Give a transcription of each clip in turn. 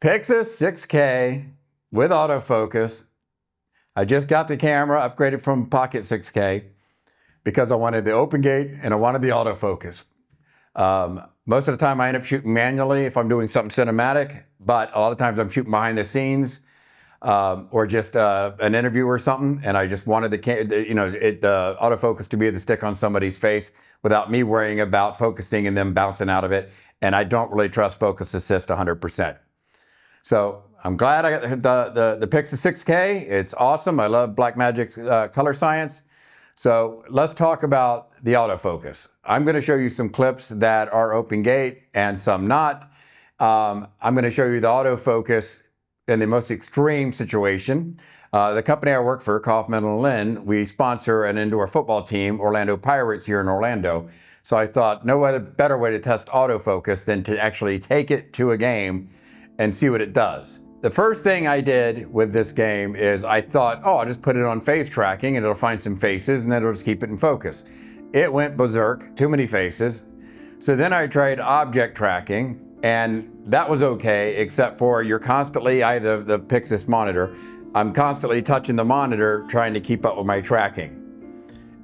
PYXIS 6K with autofocus. I just got the camera upgraded from Pocket 6K because I wanted the open gate and I wanted the autofocus. Most of the time I end up shooting manually if I'm doing something cinematic, but a lot of times I'm shooting behind the scenes or just an interview or something, and I just wanted the autofocus to be able to stick on somebody's face without me worrying about focusing and them bouncing out of it. And I don't really trust focus assist 100%. So I'm glad I got the PYXIS 6K. It's awesome. I love Blackmagic color science. So let's talk about the autofocus. I'm going to show you some clips that are open gate and some not. I'm going to show you the autofocus in the most extreme situation. The company I work for, Kaufman & Lynn, we sponsor an indoor football team, Orlando Pirates, here in Orlando. So I thought no better way to test autofocus than to actually take it to a game and see what it does. The first thing I did with this game is I thought, oh, I'll just put it on face tracking and it'll find some faces and then it'll just keep it in focus. It went berserk, too many faces. So then I tried object tracking, and that was okay, except for you're constantly, I have the PYXIS monitor, I'm constantly touching the monitor trying to keep up with my tracking.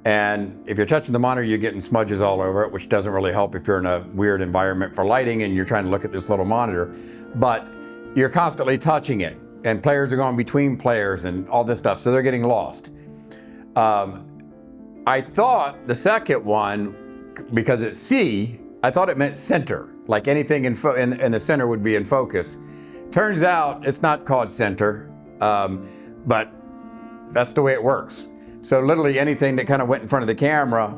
And if you're touching the monitor, you're getting smudges all over it, which doesn't really help if you're in a weird environment for lighting and you're trying to look at this little monitor. But you're constantly touching it, and players are going between players and all this stuff, so they're getting lost. I thought the second one, because it's C, I thought it meant center, like anything in the center would be in focus. Turns out it's not called center, but that's the way it works. So literally anything that kind of went in front of the camera,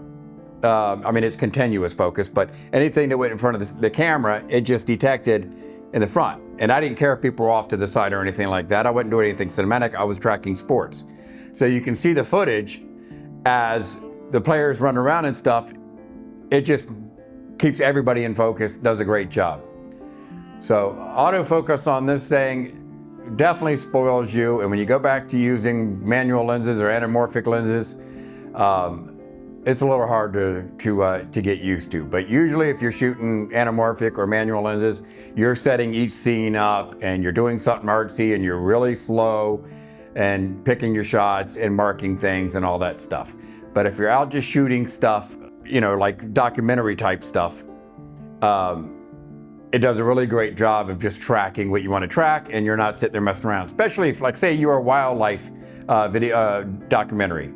I mean, it's continuous focus, but anything that went in front of the camera, it just detected in the front. And I didn't care if people were off to the side or anything like that. I wasn't doing anything cinematic. I was tracking sports. So you can see the footage as the players run around and stuff. It just keeps everybody in focus, does a great job. So autofocus on this thing definitely spoils you. And when you go back to using manual lenses or anamorphic lenses, it's a little hard to get used to. But usually if you're shooting anamorphic or manual lenses, you're setting each scene up and you're doing something artsy and you're really slow and picking your shots and marking things and all that stuff. But if you're out just shooting stuff, you know, like documentary type stuff, it does a really great job of just tracking what you want to track, and you're not sitting there messing around. Especially if, like, say you're a wildlife documentary.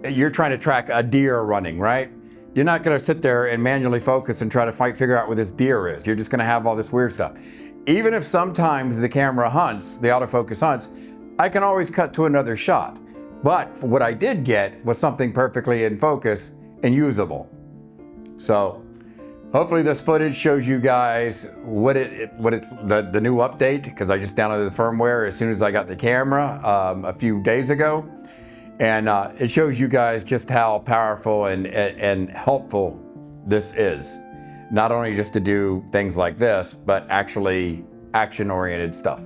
You're trying to track a deer running, right? You're not going to sit there and manually focus and try to figure out where this deer is. You're just going to have all this weird stuff. Even if sometimes the camera hunts, the autofocus hunts, I can always cut to another shot. But what I did get was something perfectly in focus and usable. So hopefully this footage shows you guys what it's the new update, because I just downloaded the firmware as soon as I got the camera a few days ago. And it shows you guys just how powerful and helpful this is. Not only just to do things like this, but actually action-oriented stuff.